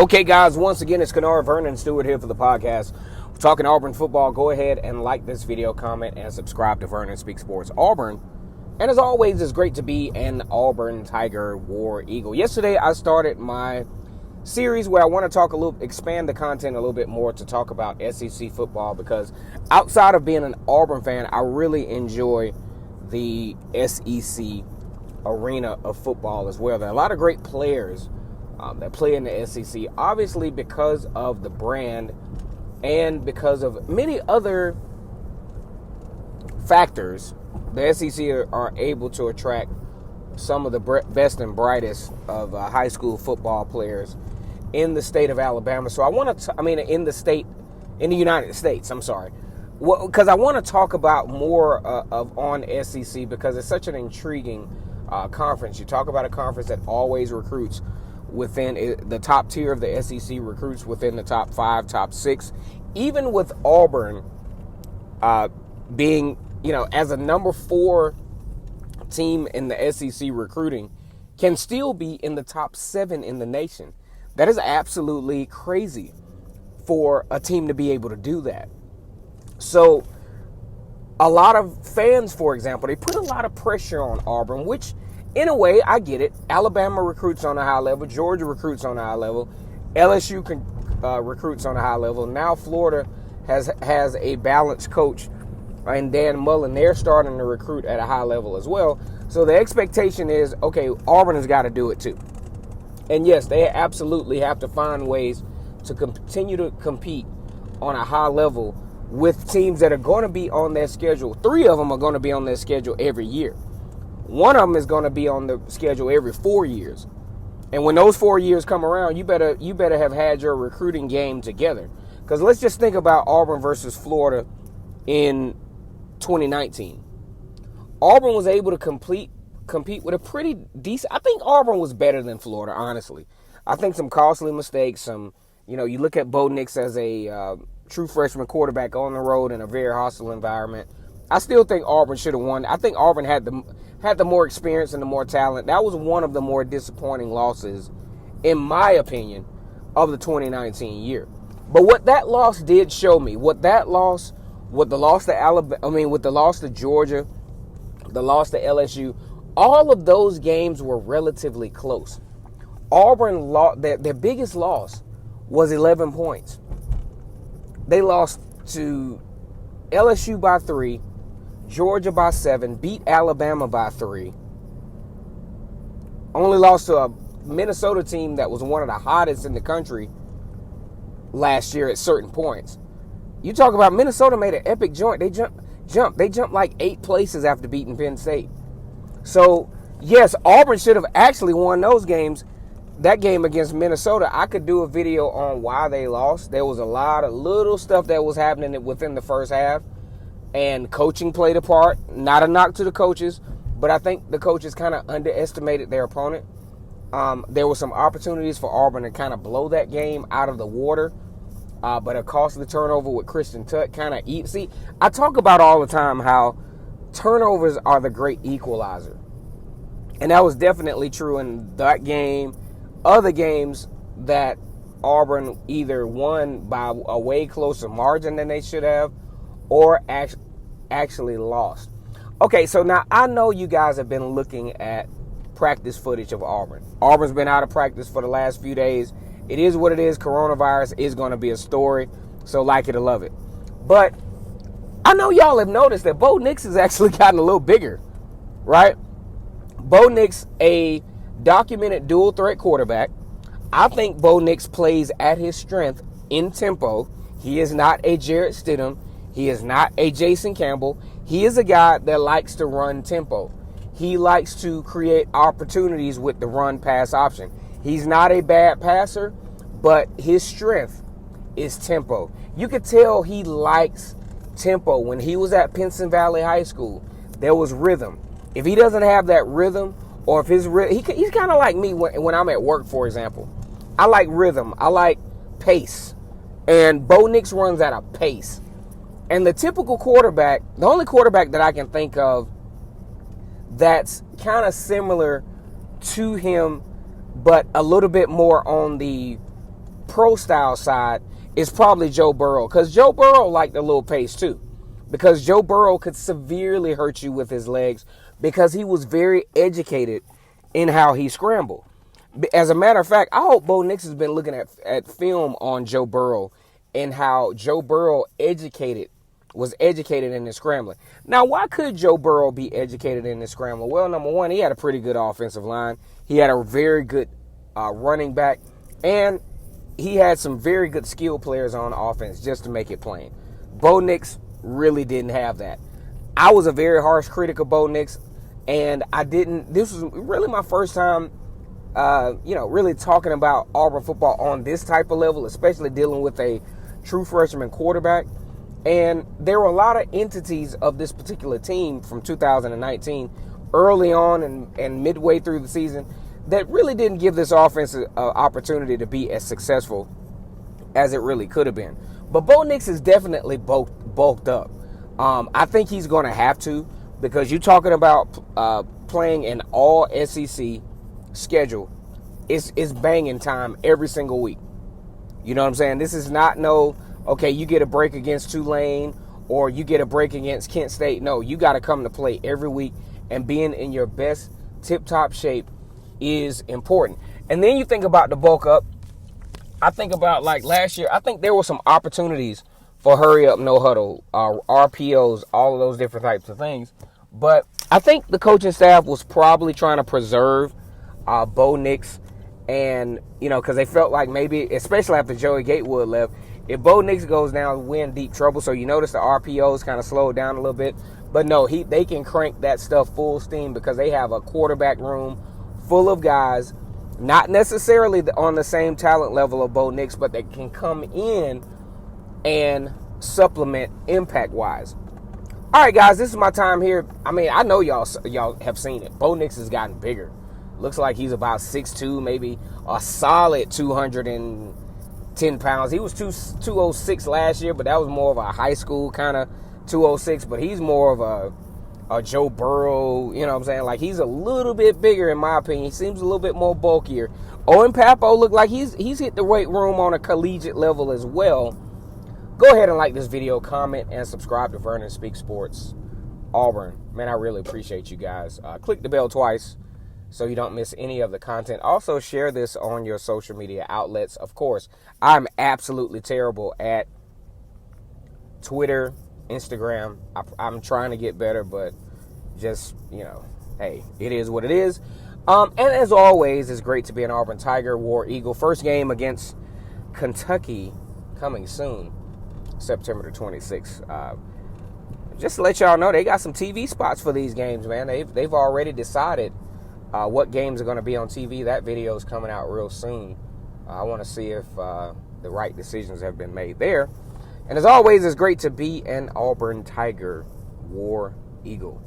Okay, guys, once again, it's Kennard Vernon Stewart here for the podcast. We're talking Auburn football. Go ahead and like this video, comment, and subscribe to Vernon Speak Sports Auburn. And as always, it's great to be an Auburn Tiger War Eagle. Yesterday, I started my series where I want to expand the content a little bit more to talk about SEC football, because outside of being an Auburn fan, I really enjoy the SEC arena of football as well. There are a lot of great players that play in the SEC, obviously because of the brand and because of many other factors. The SEC are able to attract some of the best and brightest of high school football players in the state of Alabama. So in the United States, I'm sorry. Because I want to talk about more on SEC, because it's such an intriguing conference. You talk about a conference that always recruits within the top tier of the SEC, recruits within the top 5, top 6, even with Auburn being, as a number 4 team in the SEC recruiting, can still be in the top 7 in the nation. That is absolutely crazy for a team to be able to do that. So a lot of fans, for example, they put a lot of pressure on Auburn, which in a way, I get it. Alabama recruits on a high level. Georgia recruits on a high level. LSU recruits on a high level. Now Florida has a balanced coach, and Dan Mullen. They're starting to recruit at a high level as well. So the expectation is, okay, Auburn has got to do it too. And yes, they absolutely have to find ways to continue to compete on a high level with teams that are going to be on their schedule. 3 of them are going to be on their schedule every year. One of them is going to be on the schedule every 4 years. And when those 4 years come around, you better have had your recruiting game together. Because let's just think about Auburn versus Florida in 2019. Auburn was able to compete with a pretty decent. I think Auburn was better than Florida, honestly. I think some costly mistakes. You look at Bo Nix as a true freshman quarterback on the road in a very hostile environment. I still think Auburn should have won. I think Auburn had the more experience and the more talent. That was one of the more disappointing losses, in my opinion, of the 2019 year. But what that loss did show me, with the loss to Georgia, the loss to LSU, all of those games were relatively close. Auburn lost. Their biggest loss was 11 points. They lost to LSU by 3, Georgia by 7, beat Alabama by 3. Only lost to a Minnesota team that was one of the hottest in the country last year at certain points. You talk about Minnesota made an epic joint. They jumped like 8 places after beating Penn State. So, yes, Auburn should have actually won those games. That game against Minnesota, I could do a video on why they lost. There was a lot of little stuff that was happening within the first half, and coaching played a part. Not a knock to the coaches, but I think the coaches kind of underestimated their opponent. There were some opportunities for Auburn to kind of blow that game out of the water, but a costly turnover with Christian Tutt kind of eat. See, I talk about all the time how turnovers are the great equalizer, and that was definitely true in that game. Other games that Auburn either won by a way closer margin than they should have, or actually lost. Okay, so now I know you guys have been looking at practice footage of Auburn. Auburn's been out of practice for the last few days. It is what it is. Coronavirus is going to be a story, so like it or love it. But I know y'all have noticed that Bo Nix has actually gotten a little bigger, right? Bo Nix, a documented dual threat quarterback. I think Bo Nix plays at his strength in tempo. He is not a Jarrett Stidham. He is not a Jason Campbell. He is a guy that likes to run tempo. He likes to create opportunities with the run-pass option. He's not a bad passer, but his strength is tempo. You could tell he likes tempo. When he was at Pinson Valley High School, there was rhythm. If he doesn't have that rhythm, or if he's kind of like me when I'm at work, for example. I like rhythm. I like pace. And Bo Nix runs at a pace. And the typical quarterback, the only quarterback that I can think of that's kind of similar to him, but a little bit more on the pro style side is probably Joe Burrow, because Joe Burrow liked a little pace too, because Joe Burrow could severely hurt you with his legs because he was very educated in how he scrambled. As a matter of fact, I hope Bo Nix has been looking at film on Joe Burrow and how Joe Burrow was educated in his scrambling. Now, why could Joe Burrow be educated in his scrambling? Well, number one, he had a pretty good offensive line. He had a very good running back, and he had some very good skill players on offense, just to make it plain. Bo Nix really didn't have that. I was a very harsh critic of Bo Nix, and this was really my first time really talking about Auburn football on this type of level, especially dealing with a true freshman quarterback. And there were a lot of entities of this particular team from 2019 early on and midway through the season that really didn't give this offense an opportunity to be as successful as it really could have been. But Bo Nix is definitely bulked up. I think he's going to have to, because you're talking about playing an all SEC schedule. It's banging time every single week. You know what I'm saying? This is not okay, you get a break against Tulane or you get a break against Kent State. No, you got to come to play every week, and being in your best tip-top shape is important. And then you think about the bulk up. I think about like last year, I think there were some opportunities for hurry up, no huddle, RPOs, all of those different types of things. But I think the coaching staff was probably trying to preserve Bo Nix, and because they felt like maybe, especially after Joey Gatewood left, if Bo Nix goes down, we're in deep trouble. So you notice the RPOs kind of slowed down a little bit, but no, they can crank that stuff full steam because they have a quarterback room full of guys, not necessarily on the same talent level of Bo Nix, but they can come in and supplement impact wise. All right, guys, this is my time here. I mean, I know y'all have seen it. Bo Nix has gotten bigger. Looks like he's about 6'2", maybe a solid 210 pounds. He was 206 last year, but that was more of a high school kind of 206. But he's more of a Joe Burrow, you know what I'm saying? Like, he's a little bit bigger, in my opinion. He seems a little bit more bulkier. Owen Papo looked like he's hit the weight room on a collegiate level as well. Go ahead and like this video, comment, and subscribe to Vernon Speaks Sports Auburn. Man, I really appreciate you guys. Click the bell twice so you don't miss any of the content. Also, share this on your social media outlets. Of course, I'm absolutely terrible at Twitter, Instagram. I'm trying to get better, but just, hey, it is what it is. And as always, it's great to be an Auburn Tiger, War Eagle. First game against Kentucky coming soon, September the 26th. Just to let y'all know, they got some TV spots for these games, man. They've already decided what games are going to be on TV. That video is coming out real soon. I want to see if the right decisions have been made there. And as always, it's great to be an Auburn Tiger, War Eagle.